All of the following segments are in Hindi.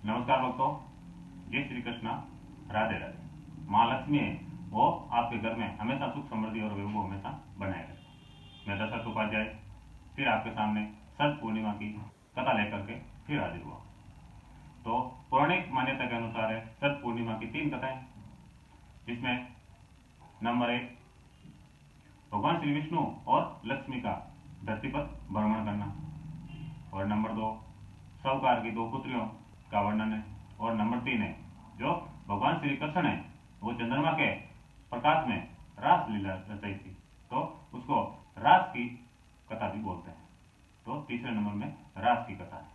नमस्कार भक्तों, जय श्री कृष्ण, राधे राधे। माँ लक्ष्मी है वो आपके घर में हमेशा सुख समृद्धि और वैभव हमेशा बनाए रखे। मैं दशरथ उपाध्याय फिर आपके सामने शरद पूर्णिमा की कथा लेकर के फिर हाजिर हुआ। तो पौराणिक मान्यता के अनुसार है शरद पूर्णिमा की 3 कथाएं, जिसमें नंबर 1 भगवान श्री विष्णु और लक्ष्मी का धरती पर भ्रमण करना, और नंबर 2 साहूकार की 2 पुत्रियों का वर्णन है, और नंबर 3 है जो भगवान श्री कृष्ण है वो चंद्रमा के प्रकाश में रास लीला रचाई थी, तो उसको रास की कथा भी बोलते हैं। तो तीसरे नंबर में रास की कथा है।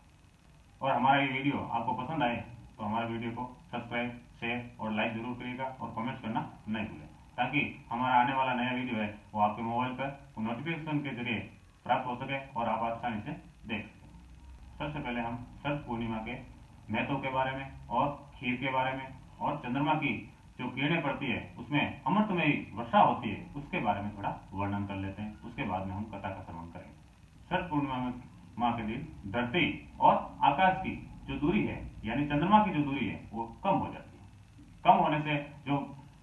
और हमारा ये वीडियो आपको पसंद आए तो हमारे वीडियो को सब्सक्राइब, शेयर और लाइक जरूर करिएगा, और कमेंट्स करना नहीं भूलें, ताकि हमारा आने वाला नया वीडियो है वो आपके मोबाइल पर नोटिफिकेशन के जरिए प्राप्त हो सके और आप आसानी से देख सकें। सबसे पहले हम शरद पूर्णिमा के महत्व के बारे में और खीर के बारे में और चंद्रमा की जो किरणें पड़ती है उसमें अमृतमयी वर्षा होती है उसके बारे में थोड़ा वर्णन कर लेते हैं। उसके बाद में हम कथा का श्रवण करेंगे। शरद पूर्णिमा में माँ के दिन धरती और आकाश की जो दूरी है यानी चंद्रमा की जो दूरी है वो कम हो जाती है। कम होने से जो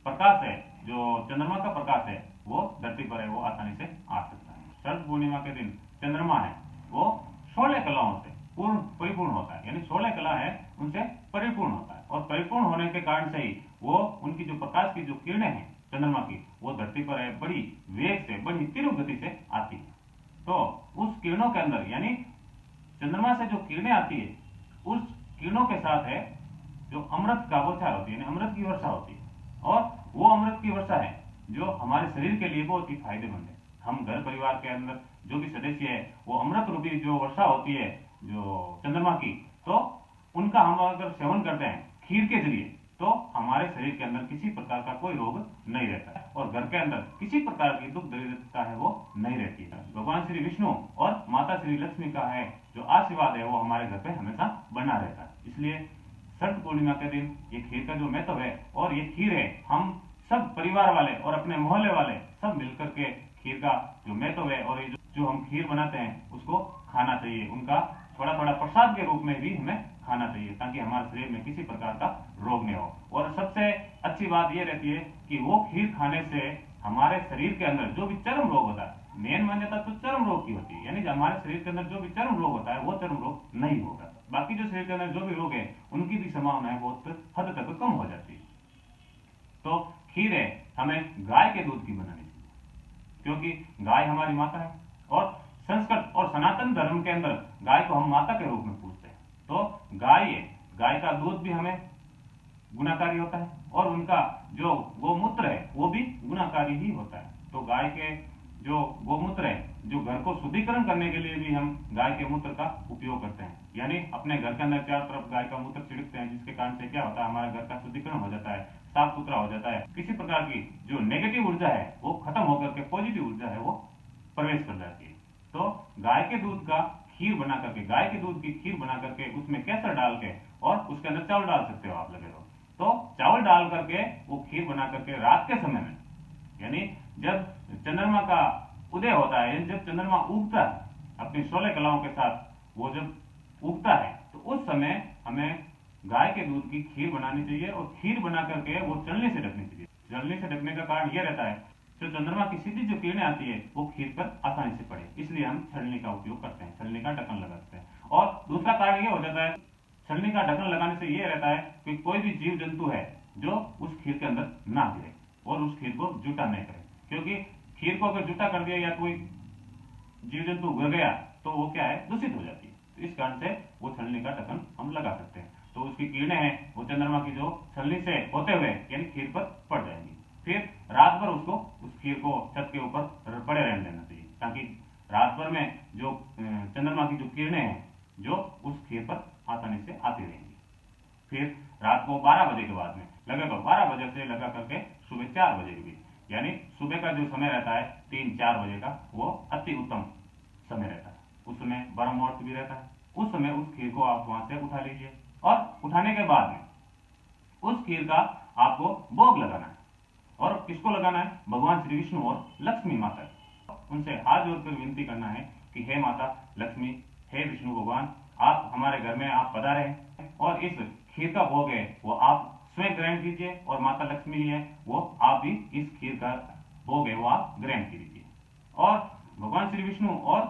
प्रकाश है, जो चंद्रमा का प्रकाश है वो धरती पर है वो आसानी से आ सकता है। शरद पूर्णिमा के दिन चंद्रमा है वो 16 कलाओं से परिपूर्ण होता है, यानी 16 कला है उनसे परिपूर्ण होता है, और परिपूर्ण होने के कारण से ही वो उनकी जो प्रकाश की जो किरणें हैं चंद्रमा की वो धरती पर है बड़ी वेग से, बड़ी तीव्र गति से आती है। तो उस किरणों के अंदर यानी चंद्रमा से जो किरणें आती है उस किरणों के साथ है जो अमृत का बौछार होती है, यानी अमृत की वर्षा होती है, और वो अमृत की वर्षा है जो हमारे शरीर के लिए बहुत ही फायदेमंद है। हम घर परिवार के अंदर जो भी सदस्य है वो अमृत रूपी जो वर्षा होती है जो चंद्रमा की, तो उनका हम अगर सेवन करते हैं खीर के जरिए तो हमारे शरीर के अंदर किसी प्रकार का कोई रोग नहीं रहता है, और घर के अंदर किसी प्रकार की दुख दरिद्रता है वो नहीं रहती है। भगवान श्री विष्णु और माता श्री लक्ष्मी का है जो आशीर्वाद है वो हमारे घर पे हमेशा बना रहता है। इसलिए शरद पूर्णिमा के दिन ये खीर का जो महत्व है, और ये खीर है हम सब परिवार वाले और अपने मोहल्ले वाले सब मिलकर के खीर का जो महत्व है और ये जो हम खीर बनाते हैं उसको खाना चाहिए। उनका थोड़ा थोड़ा प्रसाद के रूप में भी हमें खाना चाहिए, ताकि हमारे शरीर में किसी प्रकार का रोग नहीं हो। और सबसे अच्छी बात यह रहती है कि वो खीर खाने से हमारे शरीर के अंदर जो भी चर्म रोग होता है, मेन मान्यता तो चर्म रोग की होती है, यानी हमारे शरीर के अंदर जो भी चर्म रोग होता है वो चर्म रोग नहीं होगा। बाकी जो शरीर के अंदर जो भी रोग है उनकी भी संभावनाएं बहुत हद तक कम हो जाती है। तो खीर है हमें गाय के दूध की बनानी चाहिए, क्योंकि गाय हमारी माता है, और संस्कृत और सनातन धर्म के अंदर गाय को हम माता के रूप में पूजते हैं। तो गाय का दूध भी हमें गुणाकारी होता है, और उनका जो गोमूत्र है वो भी गुणाकारी ही होता है। तो गाय के जो गोमूत्र है, जो घर को शुद्धिकरण करने के लिए भी हम गाय के मूत्र का उपयोग करते हैं, यानी अपने घर के अंदर चारों तरफ गाय का मूत्र छिड़कते हैं, जिसके कारण से क्या होता है हमारे घर का शुद्धिकरण हो जाता है, साफ सुथरा हो जाता है। किसी प्रकार की जो नेगेटिव ऊर्जा है वो खत्म होकर के पॉजिटिव ऊर्जा है वो प्रवेश कर जाती है। तो गाय के दूध का खीर बना करके, गाय के दूध की खीर बना करके उसमें केसर डाल के, और उसके अंदर चावल डाल सकते हो आप लगे तो चावल डाल करके वो खीर बना करके रात के समय में, यानी जब चंद्रमा का उदय होता है, जब चंद्रमा उगता है अपनी 16 कलाओं के साथ, वो जब उगता है तो उस समय हमें गाय के दूध की खीर बनानी चाहिए, और खीर बना करके वो चलनी से ढकनी चाहिए। चलनी से ढकने का कारण यह रहता है जो चंद्रमा की सीधी जो किरणें आती है वो खीर पर आसानी से पड़े, इसलिए हम छलनी का उपयोग करते हैं, छलनी का ढक्कन लगाते हैं। और दूसरा कारण यह हो जाता है छलनी का ढक्कन लगाने से यह रहता है कि कोई भी जीव जंतु है जो उस खीर के अंदर ना गिरे और उस खीर को जूठा नहीं करे, क्योंकि खीर को अगर जूठा कर दिया या कोई जीव जंतु उग गया तो वो क्या है दूषित हो जाती है। तो इस कारण से वो छलनी का ढक्कन हम लगा सकते हैं, तो उसकी किरणें हैं वो चंद्रमा की जो छलनी से होते हुए यानी खीर पर पड़ जाएंगी। फिर रात भर उसको उस खीर को छत के ऊपर पड़े रहने देना चाहिए, ताकि रात भर में जो चंद्रमा की जो किरणें हैं जो उस खीर पर आसानी से आती रहेंगी। फिर रात को 12 बजे के बाद में लगभग 12 बजे से लगा करके सुबह 4 बजे के बीच, यानी सुबह का जो समय रहता है 3-4 बजे का, वो अति उत्तम समय रहता है। उस समय ब्रह्म मुहूर्त भी रहता है, उस समय उस खीर को आप वहां से उठा लीजिए, और उठाने के बाद में उस खीर का आपको भोग लगाना है। और किसको लगाना है? भगवान श्री विष्णु और लक्ष्मी माता। उनसे हाथ जोड़कर विनती करना है कि हे माता लक्ष्मी, हे विष्णु भगवान, आप हमारे घर में आप पधारे हैं, और इस खीर का भोग है वो आप स्वयं ग्रहण कीजिए, और माता लक्ष्मी है वो आप भी इस खीर का भोग है वो आप ग्रहण कीजिए। और भगवान श्री विष्णु और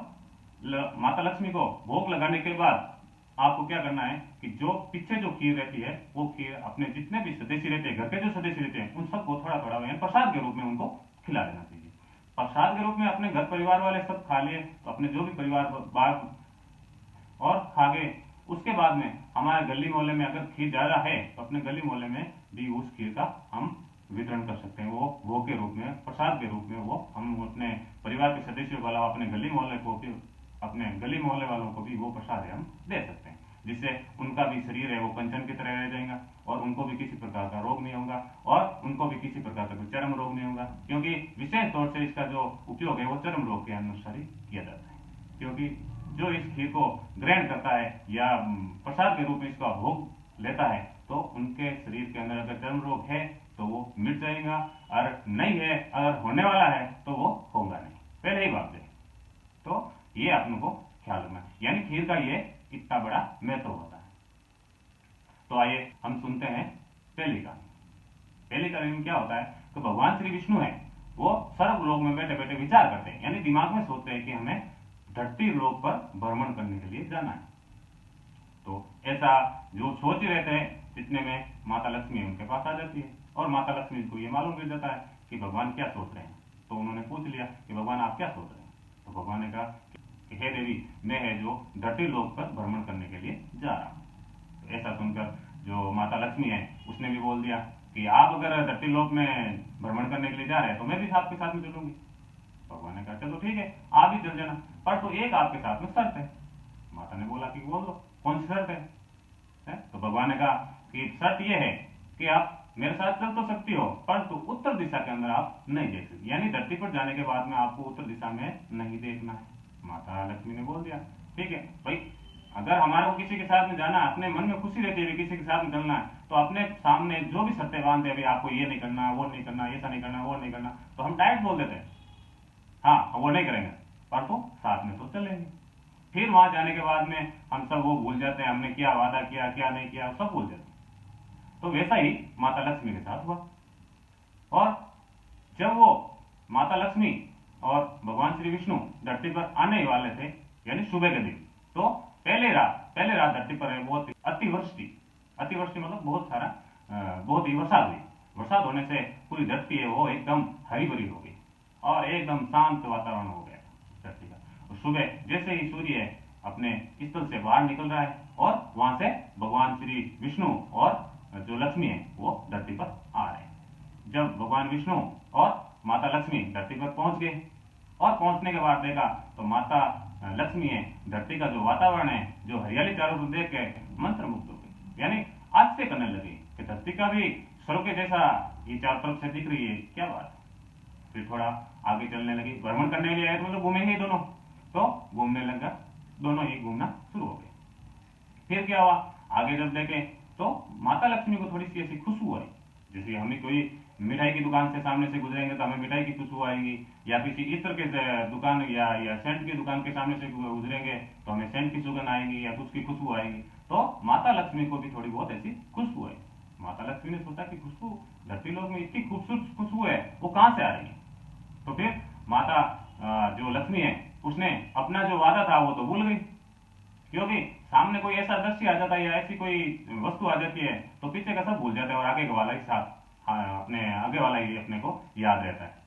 माता लक्ष्मी को भोग लगाने के बाद आपको क्या करना है कि जो पीछे जो खीर रहती है वो खीर अपने जितने भी सदस्य रहते हैं, घर के जो सदस्य रहते हैं, उन सबको थोड़ा थोड़ा प्रसाद के रूप में उनको खिला देना चाहिए। प्रसाद के रूप में अपने घर परिवार वाले सब खा लिए, तो अपने जो भी परिवार बाहर और खा गए। उसके बाद में हमारे गली मोहल्ले में अगर खीर ज्यादा है तो अपने गली मोहल्ले में भी उस खीर का हम वितरण कर सकते हैं, वो भोग के रूप में, प्रसाद के रूप में वो हम अपने परिवार के सदस्यों के अलावा अपने गली मोहल्ले को भी, अपने गली मोहल्ले वालों को भी वो प्रसाद है हम दे सकते हैं, जिससे उनका भी शरीर है वो कंचन की तरह रह जाएगा, और उनको भी किसी प्रकार का रोग नहीं होगा, और उनको भी किसी प्रकार का कोई चर्म रोग नहीं होगा, क्योंकि विशेष तौर से इसका जो उपयोग है वो चर्म रोग के अनुसार ही किया जाता है। क्योंकि जो इस खीर को ग्रहण करता है या प्रसाद के रूप में इसका भोग लेता है, तो उनके शरीर के अंदर अगर चर्म रोग है तो वो मिट जाएगा, और नहीं है, अगर होने वाला है तो वो होगा नहीं, पहले ही बात है। तो ये आप को ख्याल रखना, यानी खीर का ये इतना बड़ा महत्व होता है। तो आइए हम सुनते हैं पहली कहानी। पहली कहानी में क्या होता है तो भगवान श्री विष्णु है वो सर्व लोक में बैठे बैठे विचार करते हैं, यानी दिमाग में सोचते हैं कि हमें धरती लोक पर भ्रमण करने के लिए जाना है। तो ऐसा जो सोच ही रहते हैं इतने में माता लक्ष्मी उनके पास आ जाती है, और माता लक्ष्मी को ये मालूम गिर जाता है कि भगवान क्या सोच रहे हैं। तो उन्होंने पूछ लिया कि भगवान आप क्या सोच रहे हैं। तो भगवान ने कहा कि हे देवी, मैं है जो धरती लोक पर भ्रमण करने के लिए जा रहा हूँ। तो ऐसा सुनकर जो माता लक्ष्मी है उसने भी बोल दिया कि आप अगर धरती लोक में भ्रमण करने के लिए जा रहे हैं तो मैं भी आपके साथ में चलूंगी। भगवान ने कहा चलो ठीक है, आप भी चल जाना, पर तो एक आपके साथ में शर्त है। माता ने बोला कि बोल दो, कौन सी शर्त है? तो भगवान ने कहा कि शर्त यह है कि आप मेरे साथ चल तो सकती हो, परंतु उत्तर दिशा के अंदर आप नहीं देख सकती, यानी धरती पर जाने के बाद में आपको उत्तर दिशा में नहीं देखना है। माता लक्ष्मी ने बोल दिया ठीक है भाई, अगर हमारे को किसी के साथ में जाना, अपने मन में खुशी रहती है किसी के साथ में चलना है, तो अपने सामने जो भी सत्य बांधते हैं आपको ये नहीं करना, वो नहीं करना, ऐसा नहीं करना, वो नहीं करना, तो हम डायरेक्ट बोल देते हैं हाँ वो नहीं करेंगे, पर तो साथ में तो चलेंगे। फिर वहां जाने के बाद में हम सब वो भूल जाते हैं, हमने क्या वादा किया क्या नहीं किया सब भूल जाते हैं। तो वैसा ही माता लक्ष्मी के साथ हुआ, और जब वो माता लक्ष्मी और भगवान श्री विष्णु धरती पर आने वाले थे, यानी सुबह के दिन, तो पहले रात धरती पर बहुत अतिवृष्टि मतलब बहुत सारा बहुत ही वर्षा हुई। वर्षा होने से पूरी धरती है वो एकदम हरी भरी हो गई, और एकदम शांत वातावरण हो गया धरती का। और सुबह जैसे ही सूर्य अपने स्थल से बाहर निकल रहा है, और वहां से भगवान श्री विष्णु और जो लक्ष्मी है वो धरती पर आ रहे हैं। जब भगवान विष्णु और माता लक्ष्मी धरती पर पहुंच गए, और पहुंचने के बाद देखा तो माता लक्ष्मी है धरती का जो वातावरण है, जो हरियाली चारों ओर देख के मंत्रमुग्ध हो गई, यानी आश्चर्य करने लगी कि धरती का भी स्वर्ग के जैसा ये चारों तरफ से दिख रही है, क्या बात। फिर थोड़ा आगे चलने लगी, भ्रमण करने के लिए आए तो मतलब घूमेंगे दोनों, तो घूमने लगा, दोनों ही घूमना शुरू हो गए। फिर क्या हुआ, आगे जब देखे तो माता लक्ष्मी को थोड़ी सी ऐसी खुशबू आई, जैसे हमें कोई मिठाई की दुकान से सामने से गुजरेंगे तो हमें मिठाई की खुशबू आएगी, या किसी इत्र के दुकान या सेंट की दुकान के सामने से गुजरेंगे तो हमें सेंट की सुगंध आएगी या कुछ की खुशबू आएगी। तो माता लक्ष्मी को भी थोड़ी बहुत ऐसी खुशबू आई। माता लक्ष्मी ने सोचा कि खुशबू धरती लोक में इतनी खूबसूरत खुशबू है वो कहां से आ रही है। तो फिर माता जो लक्ष्मी है उसने अपना जो वादा था वो तो भूल गई, क्योंकि सामने कोई ऐसा दृश्य आ जाता है या ऐसी कोई वस्तु आ जाती है तो पीछे का सब भूल जाता है, और आगे वाला ही साथ अपने आगे वाला ही अपने को याद रहता है।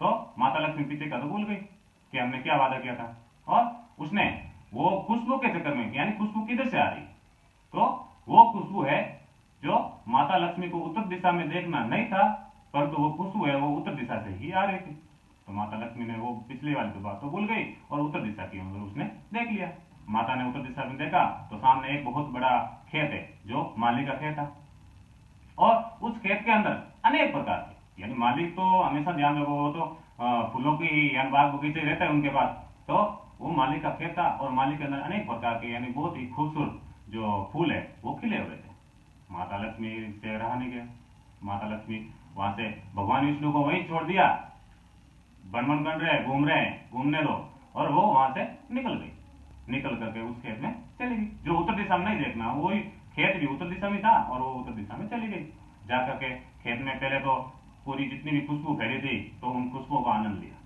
तो माता लक्ष्मी पीछे का तो भूल गई कि हमने क्या वादा किया था, और उसने वो खुशबू के चक्कर में, यानी खुशबू किधर से आ रही, तो वो खुशबू है जो माता लक्ष्मी को उत्तर दिशा में देखना नहीं था, परंतु वो खुशबू है वो उत्तर दिशा से ही आ रही थी। तो माता लक्ष्मी ने वो पिछली वाली तो बात तो भूल गई, और उत्तर दिशा की ओर उसने देख लिया। माता ने उत्तर दिशा में देखा तो सामने एक बहुत बड़ा खेत है जो माली का खेत था, और उस खेत के अंदर अनेक प्रकार के, यानी मालिक तो हमेशा ध्यान रखो वो तो फूलों की यानी बाग बगीचे रहते हैं उनके पास, तो वो मालिक का खेत था, और मालिक के अंदर अनेक प्रकार के यानी बहुत ही खूबसूरत जो फूल है वो खिले हुए थे। माता लक्ष्मी से रहा नहीं गया, माता लक्ष्मी वहां से भगवान विष्णु को वहीं छोड़ दिया, भ्रमण कर रहे घूम रहे हैं, घूमने दो, और वो वहां से निकल गई, निकल करके उस खेत में चली गई। जो उत्तर दिशा में नहीं देखना वही खेत भी उत्तर दिशा में था और वो उत्तर दिशा में चली गई। जाकर के खेत में पहले तो पूरी जितनी भी खुशबू फैली थी तो उन खुशबुओं का आनंद लिया।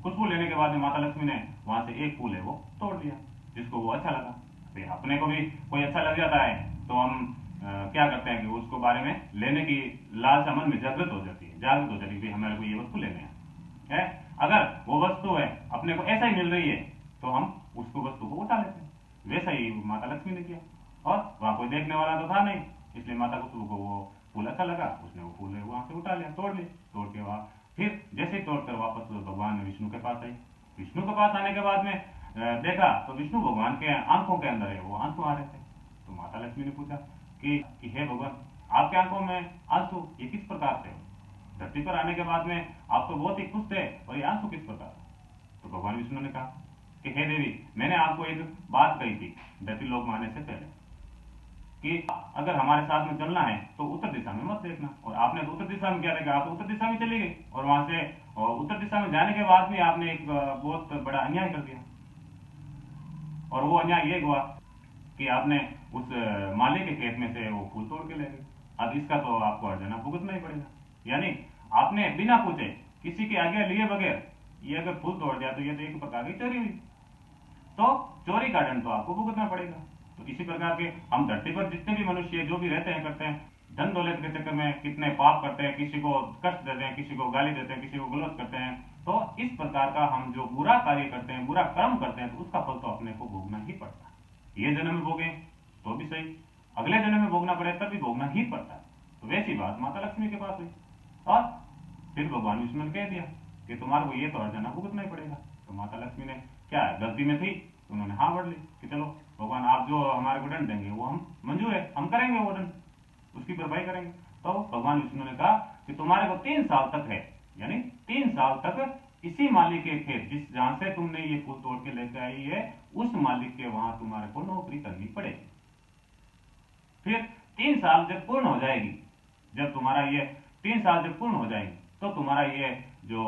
खुशबू लेने के बाद में माता लक्ष्मी ने वहां से एक फूल है वो तोड़ लिया, जिसको वो अच्छा लगा। फिर अपने को भी कोई अच्छा लग जाता है तो हम क्या करते हैं कि उसको बारे में लेने की लालसा मन में जागृत हो जाती है, कि हमारे को ये वस्तु लेने है। अगर वो वस्तु है अपने को ऐसा ही मिल रही है तो हम उसको वस्तु को उठा लेते हैं। वैसा ही माता लक्ष्मी ने किया, और वहां कोई देखने वाला तो था नहीं, इसलिए माता कुसुम को वो फूल अच्छा लगा, उसने वो फूल वहां से उठा लिया, तोड़ के वहां फिर जैसे ही तोड़कर वापस भगवान विष्णु के पास आई। विष्णु के पास आने के बाद में देखा तो विष्णु भगवान के आंखों के अंदर है वो आंसू आ रहे थे। तो माता लक्ष्मी ने पूछा कि हे भगवान, आपके आंखों में आंसू ये किस प्रकार से? धरती पर आने के बाद में आप तो बहुत ही खुश थे, और ये आंसू किस प्रकार? तो भगवान विष्णु ने कहा कि हे देवी, मैंने आपको एक बात कही थी धरती लोक में आने से पहले कि अगर हमारे साथ में चलना है तो उत्तर दिशा में मत देखना। और आपने तो उत्तर दिशा में क्या देखा, आप तो उत्तर दिशा में चली गई, और वहां से उत्तर दिशा में जाने के बाद भी आपने एक बहुत बड़ा अन्याय कर दिया। और वो अन्याय ये हुआ कि आपने उस माली के खेत में से वो फूल तोड़ के ले गए। अब इसका तो आपको अर्जना भुगतना ही पड़ेगा। यानी आपने बिना पूछे किसी के आगे लिए बगैर ये अगर फूल तोड़ दिया तो ये तो एक प्रकार की चोरी हुई, तो चोरी का दंड तो आपको भुगतना पड़ेगा। तो इसी प्रकार के हम धरती पर जितने भी मनुष्य जो भी रहते हैं करते हैं, धन दौलत के चक्कर में कितने पाप करते हैं, किसी को कष्ट देते हैं, किसी को गाली देते हैं, किसी को गलत करते हैं। तो इस प्रकार का हम जो बुरा कार्य करते हैं, बुरा कर्म करते हैं, तो उसका फल तो अपने को भोगना ही पड़ता है। ये जन्म में भोगे तो भी सही, अगले जन्म में भोगना पड़े तब भी भोगना ही पड़ता है। तो वैसी बात माता लक्ष्मी के पास हुई, और फिर भगवान विष्णु ने कह दिया कि तुम्हारे को ये तो अर्जना भुगतना ही पड़ेगा। तो माता लक्ष्मी ने क्या गलती में थी, उन्होंने हाँ बढ़ ली कि चलो भगवान आप जो हमारे को दंड देंगे वो हम मंजूर है, हम करेंगे वो दंड, उसकी भरपाई करेंगे। तो भगवान विष्णु ने कहा कि तुम्हारे को 3 साल तक है, यानी 3 साल तक इसी मालिक के खेत जिस जहां से तुमने ये फूल तोड़ के लेकर आई है उस मालिक के वहां तुम्हारे को नौकरी करनी पड़ेगी। फिर 3 साल जब पूर्ण हो जाएगी, जब तुम्हारा ये 3 साल जब पूर्ण हो जाएगी तो तुम्हारा ये जो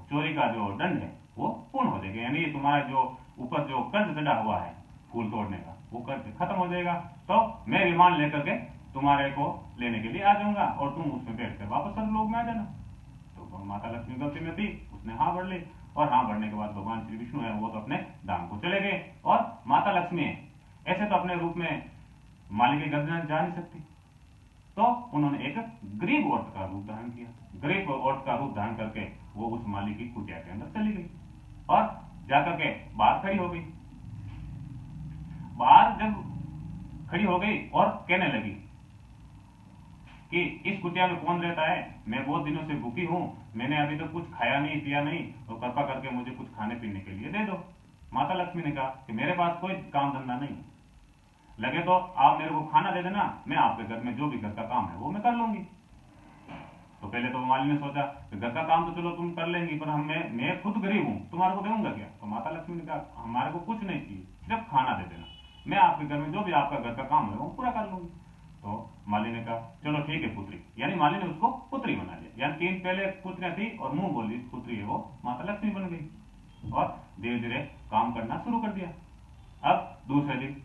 चोरी का जो दंड है वो पूर्ण हो जाएगा। यानी तुम्हारा जो ऊपर जो कर्ज चढ़ा हुआ है फूल तोड़ने का वो कर्ज खत्म हो जाएगा। तो मैं विमान लेकर के तुम्हारे को लेने के लिए आ जाऊंगा और तुम उसमें बैठ कर वापस सब लोग में आ जाना। तो माता लक्ष्मी गलती में थी, उसने हाँ बढ़ ली, और हाँ बढ़ने के बाद भगवान श्री विष्णु है वो तो अपने धाम को चले गए, और माता लक्ष्मी है ऐसे तो अपने रूप में मालिक के घर जा नहीं सकती, तो उन्होंने एक गरीब औरत का रूप धारण किया। गरीब औरत का रूप धारण करके वो उस मालिक की कुटिया के अंदर चली गई और जाकर के बाहर खड़ी हो गई। बाहर जब खड़ी हो गई और कहने लगी कि इस कुटिया में कौन रहता है, मैं बहुत दिनों से भूखी हूं, मैंने अभी तक कुछ खाया नहीं पिया नहीं, तो कृपा करके मुझे कुछ खाने पीने के लिए दे दो। माता लक्ष्मी ने कहा कि मेरे पास कोई काम धंधा नहीं, लगे तो आप मेरे को खाना दे देना, मैं आपके घर में जो भी घर का काम है वो मैं कर लूंगी। तो पहले तो माली ने सोचा कि घर का काम तो चलो तुम कर लेंगी, पर मैं खुद गरीब हूँ, तुम्हारे को दूंगा क्या? तो माता लक्ष्मी ने कहा हमारे को कुछ नहीं चाहिए, सिर्फ खाना दे देना, मैं आपके घर में जो भी आपका घर का काम है वो पूरा कर लूंगी। तो माली ने कहा चलो ठीक है पुत्री, यानी माली ने उसको पुत्री बना लिया। यानी 3 पहले पुत्रियां थी और मुंह बोली पुत्री है वो माता लक्ष्मी बन गई, और धीरे धीरे काम करना शुरू कर दिया। अब दूसरे दिन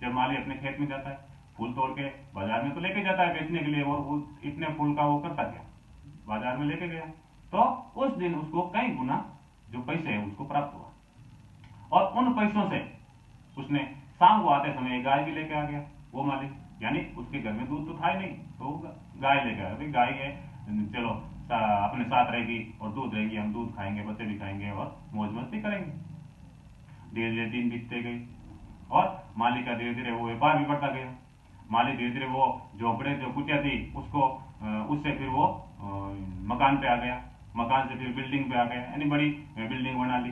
जब माली अपने खेत में जाता है, फूल तोड़ के बाजार में तो लेके जाता है बेचने के लिए, और इतने फूल का वो करता क्या, बाजार में लेके गया, तो उस दिन उसको कई गुना जो पैसे है उसको प्राप्त हुआ, और उन पैसों से उसने शाम को आते समय एक गाय भी लेके आ गया वो मालिक। यानी उसके घर में दूध तो था ही नहीं, तो गाय लेके आया, भाई गाय है चलो अपने साथ रहेगी और दूध रहेगी, हम दूध खाएंगे, बच्चे भी खाएंगे और मौज मस्ती करेंगे। धीरे धीरे दिन बीतते गए और मालिक का धीरे धीरे वो व्यापार भी बढ़ता गया। मालिक धीरे धीरे वो झोपड़े जो कुटिया थी उसको उससे फिर वो मकान पे आ गया, मकान से फिर बिल्डिंग पे आ गया, यानी बड़ी बिल्डिंग बना ली।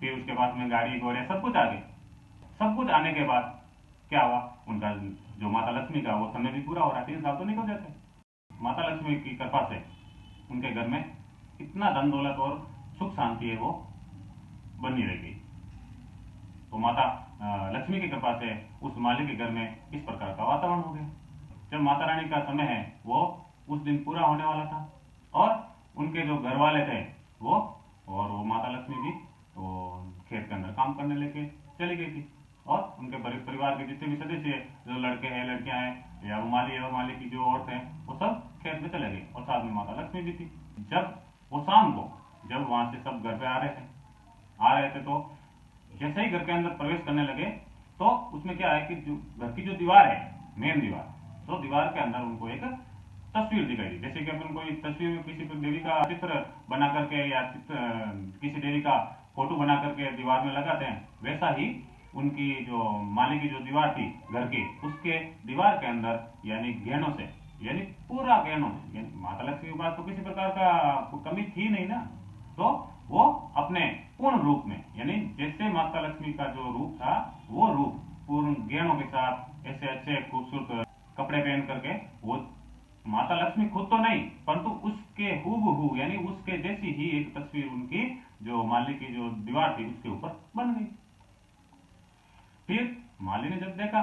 फिर उसके बाद में गाड़ी घोड़े सब कुछ आ गए। सब कुछ आने के बाद क्या हुआ, उनका जो माता लक्ष्मी का वो समय भी पूरा हो रहा है, 3 साल तो निकल जाते। माता लक्ष्मी की कृपा से उनके घर में इतना धन दौलत और सुख शांति है वो बनी रह गई। तो माता लक्ष्मी की कृपा से उस माली के घर में इस प्रकार का वातावरण हो गया। जब माता रानी का समय है वो उस दिन पूरा होने वाला था, और उनके जो घर वाले थे वो और वो माता लक्ष्मी भी तो खेत के अंदर काम करने लेके चली गई थी। और उनके परिवार के जितने भी सदस्य हैं, जो लड़के हैं लड़कियां हैं या वो माली की जो औरतें हैं, वो सब खेत में चले गए और साथ में माता लक्ष्मी भी थी। जब वो शाम को जब वहां से सब घर पे आ रहे थे तो जैसे ही घर के अंदर प्रवेश करने लगे तो उसमें क्या है कि जो घर की जो दीवार है, मेन दीवार, तो दीवार के अंदर उनको एक तस्वीर दिखाई दी। जैसे कि अपन कोई तस्वीर में किसी देवी का चित्र बना करके या किसी देवी का फोटो बना करके दीवार में लगाते हैं, वैसा ही उनकी जो माली की जो दीवार थी घर की, उसके दीवार के अंदर यानी गहनों से, यानी पूरा गहनों से, यानी माता लक्ष्मी के पास तो किसी प्रकार का कमी थी नहीं ना, तो वो अपने पूर्ण रूप में, यानी जैसे माता लक्ष्मी का जो रूप था वो रूप पूर्ण गहनों के साथ ऐसे अच्छे खूबसूरत कपड़े पहन करके वो माता लक्ष्मी खुद तो नहीं परंतु उसके हूबहू यानी उसके जैसी ही एक तस्वीर उनकी जो माली की जो दीवार थी उसके ऊपर बन गई। फिर माली ने जब देखा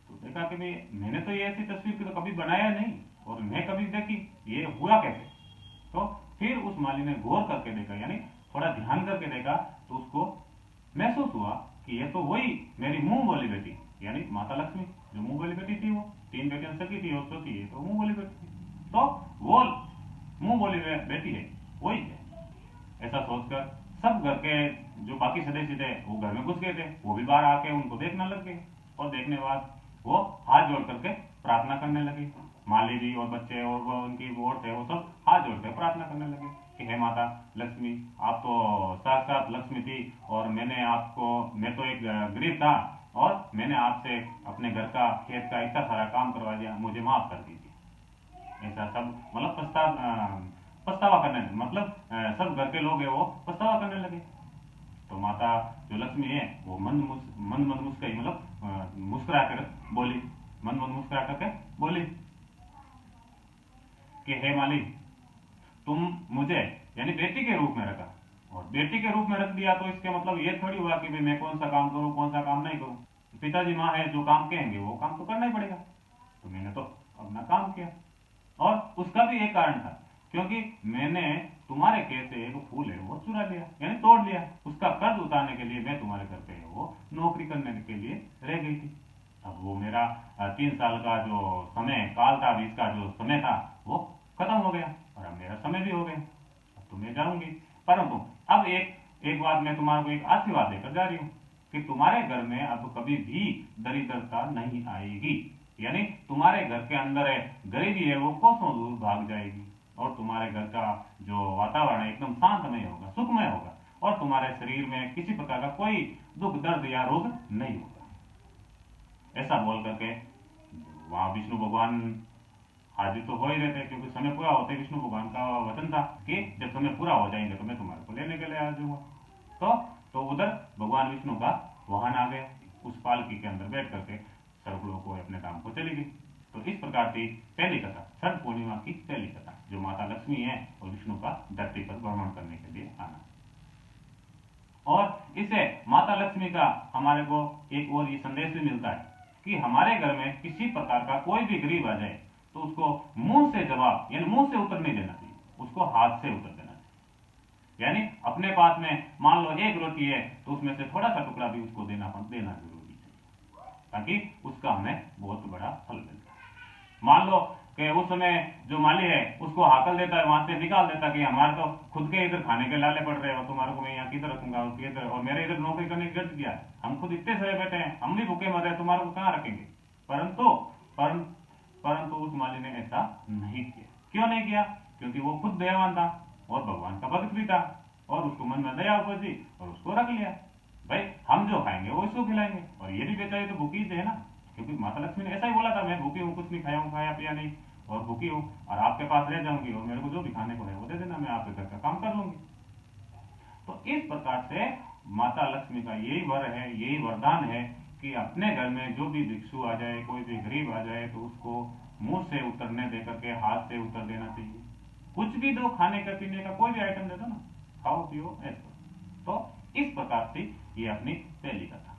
तो देखा कि भाई मैंने तो ये ऐसी तस्वीर की तो कभी बनाया नहीं और मैं कभी देखी, ये हुआ कैसे। तो फिर उस माली ने गौर करके देखा, यानी थोड़ा ध्यान करके देखा, तो उसको महसूस हुआ कि ये तो वही मेरी मुंह बोली बेटी, यानी माता लक्ष्मी जो मुंह बोली बेटी थी, वो 3 बेटियां सकी थी और चौथी है तो मुंह बोली बेटी थी, तो वो मुंह बोली बेटी है वही है। ऐसा सोचकर सब घर के जो बाकी सदस्य थे वो घर में घुस गए थे, वो भी बाहर आके उनको देखने लग गए और देखने के बाद वो हाथ जोड़ करके प्रार्थना करने लगे। माली भी और बच्चे और वो उनकी वोट थे, वो सब हाथ जोड़ कर प्रार्थना करने लगे कि हे माता लक्ष्मी, आप तो साक्षात लक्ष्मी थी और मैं तो एक गरीब था और मैंने आपसे अपने घर का खेत का इतना सारा काम करवा दिया, मुझे माफ कर दीजिए। ऐसा सब मतलब पछतावा करने, मतलब सब घर के लोग हैं वो पछतावा करने लगे। तो माता जो लक्ष्मी है वो मंद मुस्काई, मतलब मुस्कुरा कर बोली, मंद मुस्कुरा करके बोली कि हे माली, तुम मुझे यानी बेटी के रूप में रखा और बेटी के रूप में रख दिया तो इसके मतलब ये थोड़ी हुआ कि भाई मैं कौन सा काम करूं कौन सा काम नहीं करूं। पिताजी माँ है, जो काम कहेंगे वो काम तो करना ही पड़ेगा। तो मैंने तो अपना काम किया और उसका भी एक कारण था, क्योंकि मैंने तुम्हारे खेत से एक फूल है वो चुरा लिया यानी तोड़ लिया, उसका कर्ज उतारने के लिए मैं तुम्हारे घर पे वो नौकरी करने के लिए रह गई थी। अब वो मेरा 3 साल का जो समय काल था, अभी इसका जो समय था वो खत्म हो गया और अब मेरा समय भी हो गया, अब तो मैं जाऊंगी। परंतु अब एक बात मैं तुम्हारे को एक आशीर्वाद देकर जा रही हूँ कि तुम्हारे घर में अब कभी भी दरिद्रता नहीं आएगी, यानी तुम्हारे घर के अंदर है गरीबी है वो कोसों दूर भाग जाएगी और तुम्हारे घर का जो वातावरण है एकदम शांतमय होगा, सुखमय होगा और तुम्हारे शरीर में किसी प्रकार का कोई दुख दर्द या रोग नहीं होगा। ऐसा बोल करके वहां विष्णु भगवान हाजिर तो हो ही रहे थे, क्योंकि समय पूरा होते विष्णु भगवान का वचन था कि जब समय पूरा हो जाएंगे तो मैं तुम्हारे को लेने के लिए आ जाऊंगा। तो उधर भगवान विष्णु का वाहन आ गया, उस पालकी के अंदर बैठ करके सर्वलोक को अपने काम को चली गई। तो इस प्रकार की पहली कथा, शरद पूर्णिमा की पहली कथा, जो माता लक्ष्मी है और विष्णु का धरती पर भ्रमण करने के लिए आना। और इससे माता लक्ष्मी का हमारे को एक और ये संदेश भी मिलता है कि हमारे घर में किसी प्रकार का कोई भी गरीब आ जाए तो उसको मुंह से जवाब यानी मुंह से उत्तर नहीं देना चाहिए, उसको हाथ से उत्तर देना चाहिए। यानी अपने पास में मान लो 1 रोटी है तो उसमें से थोड़ा सा टुकड़ा भी उसको देना जरूरी है, ताकि उसका हमें बहुत बड़ा फल मिलता है। मान लो कि उस समय जो माली है उसको हाकल देता है, वहां से निकाल देता कि हमारे तो खुद के इधर खाने के लाले पड़ रहे हो, तुम्हारे को मैं यहाँ किधर रखूंगा और मेरे इधर नौकरी करने की गट गया, हम खुद इतने सारे बैठे हैं, हम भी भूखे मर रहे, तुम्हारे को कहाँ रखेंगे। परंतु उस माली ने ऐसा नहीं किया। क्यों नहीं किया? क्योंकि वो खुद दयावान था और भगवान का भक्त भी था और उसको मन में दया उपजी और उसको रख लिया। भाई हम जो खाएंगे वो इसको खिलाएंगे और ये भी बेचारे तो भूखी थे ना, क्योंकि माता लक्ष्मी ने ऐसा ही बोला था, मैं भूखी हूँ, कुछ नहीं खाया हूँ, खाया पिया नहीं और भूखी हूँ और आपके पास रह जाऊंगी और मेरे को जो भी खाने को है वो दे देना, मैं आपके घर का काम कर लूंगी। तो इस प्रकार से माता लक्ष्मी का यही वर है, यही वरदान है कि अपने घर में जो भी भिक्षु आ जाए, कोई भी गरीब आ जाए तो उसको मुंह से उतरने दे करके हाथ से उत्तर देना चाहिए। कुछ भी दो, खाने का पीने का कोई भी आइटम दे दो ना, खाओ पियो ऐसा। तो इस प्रकार से ये अपनी पहली कथा।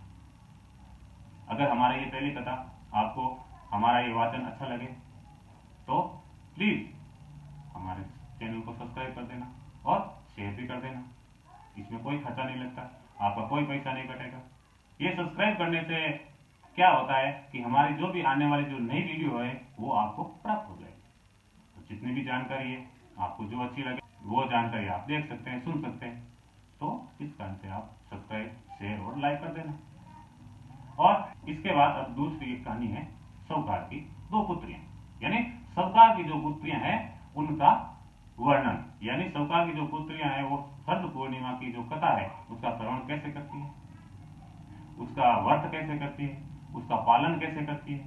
अगर हमारा ये पहली कथा आपको हमारा ये वाचन अच्छा लगे तो प्लीज हमारे चैनल को सब्सक्राइब कर देना और शेयर भी कर देना। इसमें कोई खर्चा नहीं लगता, आपका कोई पैसा नहीं कटेगा। ये सब्सक्राइब करने से क्या होता है कि हमारी जो भी आने वाली जो नई वीडियो है वो आपको प्राप्त हो जाएगी। तो जितनी भी जानकारी है, आपको जो अच्छी लगे वो जानकारी आप देख सकते हैं, सुन सकते हैं। तो इस कारण से आप सब्सक्राइब, शेयर और लाइक कर देना। और इसके बाद अब दूसरी एक कहानी है साहूकार की दो पुत्रियां, यानी साहूकार की जो पुत्रियां हैं उनका वर्णन, यानी साहूकार की जो पुत्रियां हैं वो शरद पूर्णिमा की जो कथा है उसका श्रवण कैसे करती है, उसका व्रत कैसे करती है, उसका पालन कैसे करती है।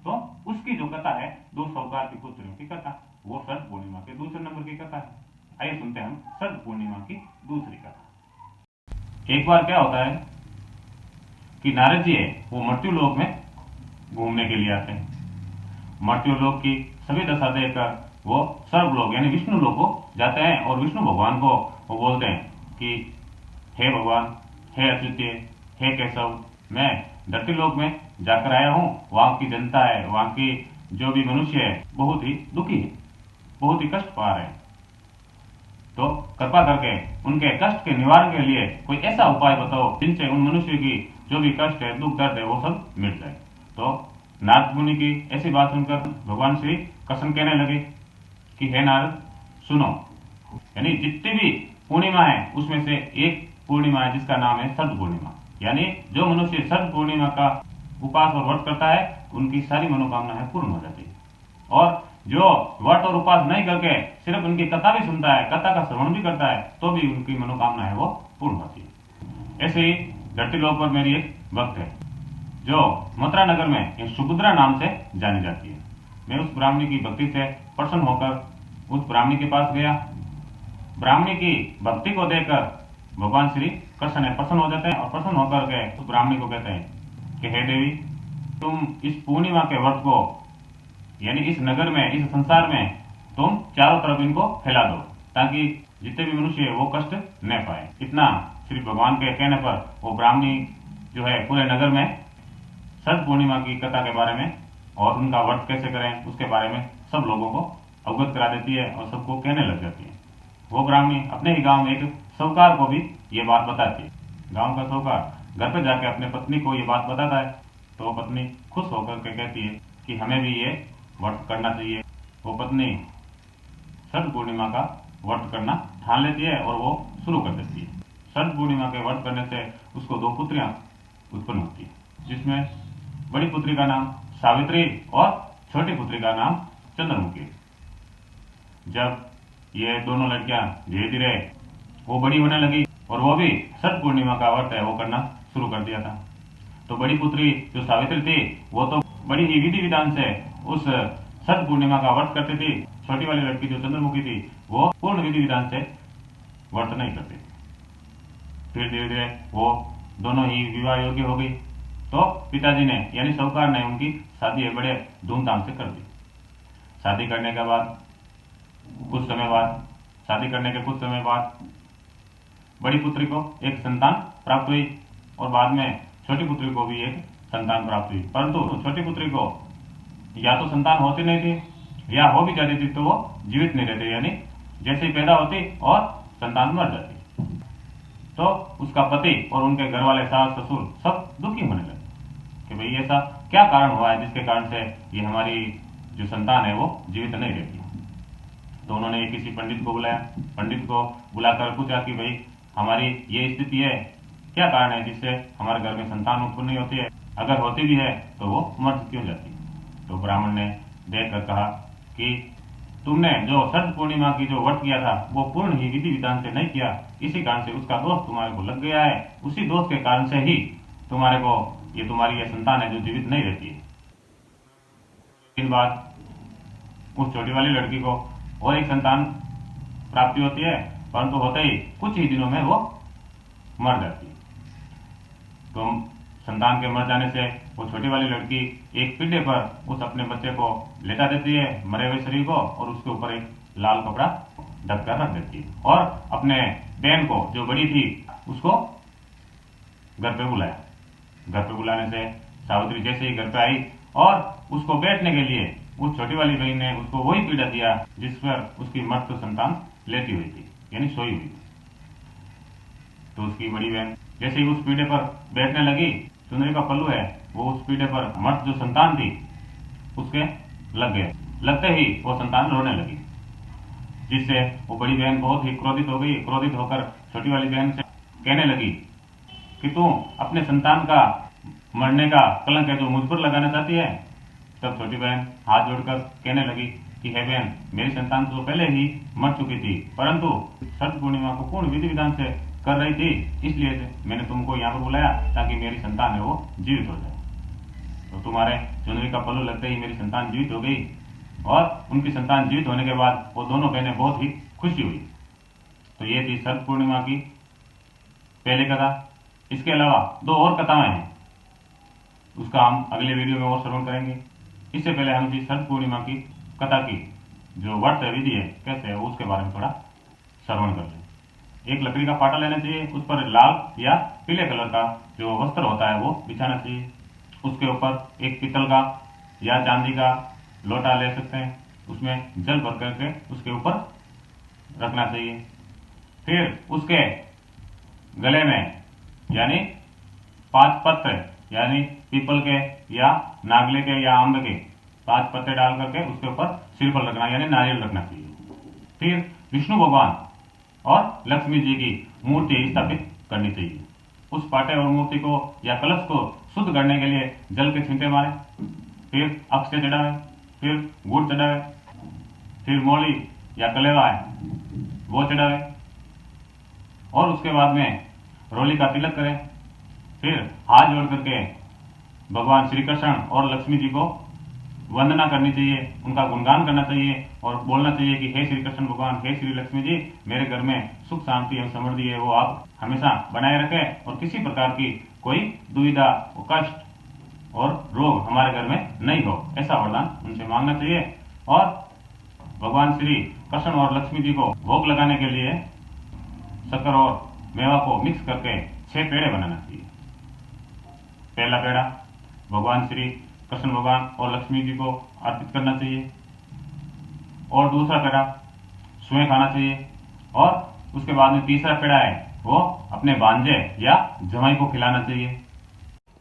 तो उसकी जो कथा है, दो साहूकार की पुत्रियों की कथा, वो शरद पूर्णिमा के दूसरे नंबर की कथा है। आइए सुनते हैं हम शरद पूर्णिमा की दूसरी कथा। एक बार क्या होता है कि नारद जी है वो मृत्यु लोक में घूमने के लिए आते हैं। मृत्यु लोक की सभी दशा देखकर वो सर्व लोग यानी विष्णु लोक को जाते हैं और विष्णु भगवान को वो बोलते हैं कि हे भगवान, हे अच्युत, हे केशव, मैं धरती लोक में जाकर आया हूँ। वहां की जनता है, वहां की जो भी मनुष्य है बहुत ही दुखी है, बहुत ही कष्ट पा रहे हैं। तो कृपा करके उनके कष्ट के निवारण के लिए कोई ऐसा उपाय बताओ जिनसे उन मनुष्य की जो भी कष्ट है, दुख दर्द है, वो सब मिट जाए। तो नारद मुनि की ऐसी बात सुनकर भगवान श्री कृष्ण कहने लगे कि हे नारद सुनो, यानी जितनी भी पूर्णिमा है उसमें से एक पूर्णिमा है जिसका नाम है शरद पूर्णिमा। यानी जो मनुष्य शरद पूर्णिमा का उपास और व्रत करता है उनकी सारी मनोकामनाएं पूर्ण हो जाती है। और जो व्रत और उपास नहीं करके सिर्फ उनकी कथा भी सुनता है, कथा का श्रवण भी करता है, तो भी उनकी मनोकामना है वो पूर्ण होती है। ऐसे ही धरती लोक पर मेरी एक भक्त है जो मथुरा नगर में सुभद्रा नाम से जानी जाती है। मैं उस ब्राह्मणी की भक्ति से प्रसन्न होकर उस ब्राह्मणी के पास गया। ब्राह्मणी की भक्ति को देखकर भगवान श्री कृष्ण प्रसन्न हो जाते हैं और प्रसन्न होकर के उस ब्राह्मणी को कहते हैं कि हे देवी, तुम इस पूर्णिमा के व्रत को यानी इस नगर में, इस संसार में तुम चारों तरफ इनको फैला दो ताकि जितने भी मनुष्य है वो कष्ट न पाए। इतना श्री भगवान के कहने पर वो ब्राह्मणी जो है पूरे नगर में शरद पूर्णिमा की कथा के बारे में और उनका व्रत कैसे करें उसके बारे में सब लोगों को अवगत करा देती है और सबको कहने लग जाती है। वो ब्राह्मणी अपने ही गांव में एक साहूकार को भी ये बात बताती है। गांव का साहूकार घर पे जाके अपने पत्नी को ये बात बताता है तो वो पत्नी खुश होकर के कहती है कि हमें भी ये व्रत करना चाहिए। वो पत्नी शरद पूर्णिमा का व्रत करना ठान लेती है और वो शुरू कर देती है। शरद पूर्णिमा के व्रत करने से उसको दो पुत्रियां उत्पन्न होती है, जिसमें बड़ी पुत्री का नाम सावित्री और छोटी पुत्री का नाम चंद्रमुखी। जब ये दोनों लड़कियां धीरे धीरे वो बड़ी होने लगी और वो भी शरद पूर्णिमा का व्रत है वो करना शुरू कर दिया था। तो बड़ी पुत्री जो सावित्री थी वो तो बड़ी ही विधि विधान से उस शरद पूर्णिमा का व्रत करती थी। छोटी वाली लड़की जो चंद्रमुखी थी वो पूर्ण विधि विधान से व्रत नहीं करती। फिर धीरे धीरे वो दोनों ही विवाह योग्य हो गई। तो पिताजी ने यानी साहूकार ने उनकी शादी बड़े धूमधाम से कर दी। शादी करने के बाद कुछ समय बाद बड़ी पुत्री को एक संतान प्राप्त हुई और बाद में छोटी पुत्री को भी एक संतान प्राप्त हुई। परंतु छोटी पुत्री को या तो संतान होती नहीं थी या हो भी जाती थी तो वो जीवित नहीं रहती, यानी जैसे ही पैदा होती और संतान मर जाती। तो उसका पति और उनके घर वाले सास ससुर सब दुखी होने लगे कि भाई ऐसा क्या कारण हुआ है जिसके कारण से ये हमारी जो संतान है वो जीवित नहीं रहती। तो उन्होंने किसी पंडित को बुलाया। पंडित को बुलाकर पूछा कि भाई हमारी ये स्थिति है, क्या कारण है जिससे हमारे घर में संतान उत्पन्न नहीं होती है, अगर होती भी है तो वो मर क्यों जाती है। तो ब्राह्मण ने देखकर कहा कि तुमने जो शरद पूर्णिमा की जो व्रत किया था वो पूर्ण ही विधि विधान से नहीं किया, इसी कारण से उसका दोष तुम्हारे को लग गया है। उसी दोष के कारण से ही तुम्हारे को तुम्हारी ये संतान है जो जीवित नहीं रहती है। दिन बाद उस छोटी वाली लड़की को और एक संतान प्राप्ति होती है, परंतु होते ही कुछ ही दिनों में वो मर जाती है। तो संतान के मर जाने से वो छोटी वाली लड़की एक पीढ़े पर उस अपने बच्चे को लेटा देती है, मरे हुए शरीर को, और उसके ऊपर एक लाल कपड़ा ढककर रख देती है और अपने बहन को जो बड़ी थी उसको घर पे बुलाया। घर पे बुलाने से सावित्री जैसे ही घर पे आई और उसको बैठने के लिए उस छोटी वाली बहन ने उसको वही पीड़ा दिया जिस पर उसकी मृत संतान लेटी हुई थी, यानी सोई हुई थी। तो उसकी बड़ी बहन जैसे ही उस पीढ़े पर बैठने लगी चुनरी का पल्लू है वो उस पीढ़े पर मर्द जो संतान थी उसके लग गए। लगते ही वो संतान रोने लगी, जिससे वो बड़ी बहन बहुत ही क्रोधित हो गई। क्रोधित होकर छोटी वाली बहन से कहने लगी कि तू अपने संतान का मरने का कलंक है जो मुझ पर लगाना चाहती है। तब छोटी बहन हाथ जोड़कर कहने लगी कि हे बहन, मेरी संतान तो पहले ही मर चुकी थी, परंतु शरद पूर्णिमा को पूर्ण विधि विधान से कर रही थी, इसलिए मैंने तुमको यहाँ पर बुलाया ताकि मेरी संतान है वो जीवित हो जाए। तो तुम्हारे चुनरी का पल्लू लगते ही मेरी संतान जीवित हो गई और उनकी संतान जीवित होने के बाद वो दोनों बहनें बहुत ही खुशी हुई। तो ये थी शरद पूर्णिमा की पहली कथा। इसके अलावा दो और कथाएं हैं, उसका हम अगले वीडियो में और श्रवण करेंगे। इससे पहले हम इस शरद पूर्णिमा की कथा की जो व्रत विधि है कैसे है उसके बारे में थोड़ा श्रवण कर लें। एक लकड़ी का पाटा लेना चाहिए, उस पर लाल या पीले कलर का जो वस्त्र होता है वो बिछाना चाहिए। उसके ऊपर एक पीतल का या चांदी का लोटा ले सकते हैं, उसमें जल भर करके उसके ऊपर रखना चाहिए। फिर उसके गले में यानी 5 पत्ते यानी पीपल के या नागले के या आंब के 5 पत्ते डाल करके उसके ऊपर श्रीफल रखना यानी नारियल रखना चाहिए। फिर विष्णु भगवान और लक्ष्मी जी की मूर्ति स्थापित करनी चाहिए। उस पाटे और मूर्ति को या कलश को शुद्ध करने के लिए जल के छींटे मारे, फिर अक्षय चढ़ावे, फिर गुड़ चढ़ावे, फिर मोली या कलेवा है वो चढ़ावे और उसके बाद में रोली का तिलक करें। फिर हाथ जोड़ करके भगवान श्री कृष्ण और लक्ष्मी जी को वंदना करनी चाहिए, उनका गुणगान करना चाहिए और बोलना चाहिए कि हे श्री कृष्ण भगवान, हे श्री लक्ष्मी जी, मेरे घर में सुख शांति एवं समृद्धि है वो आप हमेशा बनाए रखें और किसी प्रकार की कोई दुविधा, कष्ट और रोग हमारे घर में नहीं हो, ऐसा वरदान उनसे मांगना चाहिए। और भगवान श्री कृष्ण और लक्ष्मी जी को भोग लगाने के लिए शक्कर और मेवा को मिक्स करके 6 पेड़े बनाना चाहिए। पहला पेड़ा भगवान श्री कृष्ण भगवान और लक्ष्मी जी को अर्पित करना चाहिए और दूसरा पेड़ा स्वयं खाना चाहिए और उसके बाद में तीसरा पेड़ा है वो अपने भांजे या जमाई को खिलाना चाहिए।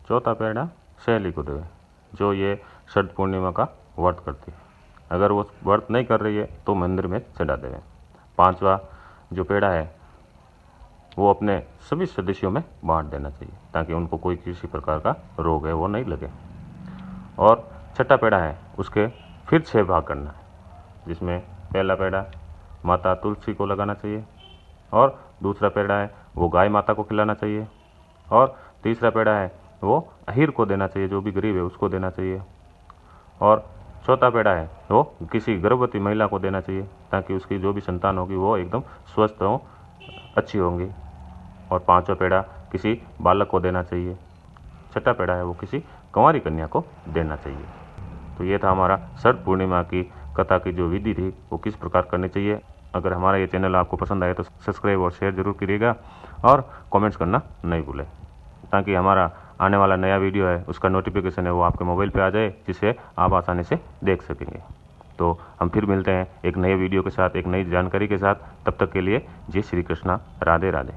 चौथा पेड़ा सहेली को देवे जो ये शरद पूर्णिमा का व्रत करती है। अगर वो व्रत नहीं कर रही है तो मंदिर में चढ़ा देवे। 5वां जो पेड़ा है वो अपने सभी सदस्यों में बांट देना चाहिए ताकि उनको कोई किसी प्रकार का रोग है वो नहीं लगे। और छठा पेड़ा है उसके फिर 6 भाग करना है, जिसमें पहला पेड़ा माता तुलसी को लगाना चाहिए और दूसरा पेड़ा है वो गाय माता को खिलाना चाहिए और तीसरा पेड़ा है वो अहीर को देना चाहिए, जो भी गरीब है उसको देना चाहिए और चौथा पेड़ा है वो किसी गर्भवती महिला को देना चाहिए ताकि उसकी जो भी संतान होगी वो एकदम स्वस्थ हो, अच्छी होंगी। और 5वां पेड़ा किसी बालक को देना चाहिए। छठा पेड़ा है वो किसी कंवारी कन्या को देना चाहिए। तो ये था हमारा शरद पूर्णिमा की कथा की जो विधि थी वो किस प्रकार करनी चाहिए। अगर हमारा ये चैनल आपको पसंद आए तो सब्सक्राइब और शेयर जरूर करिएगा और कमेंट्स करना नहीं भूलें ताकि हमारा आने वाला नया वीडियो है उसका नोटिफिकेशन है वो आपके मोबाइल पे आ जाए, जिसे आप आसानी से देख सकेंगे। तो हम फिर मिलते हैं एक नए वीडियो के साथ, एक नई जानकारी के साथ। तब तक के लिए जय श्री कृष्णा, राधे राधे।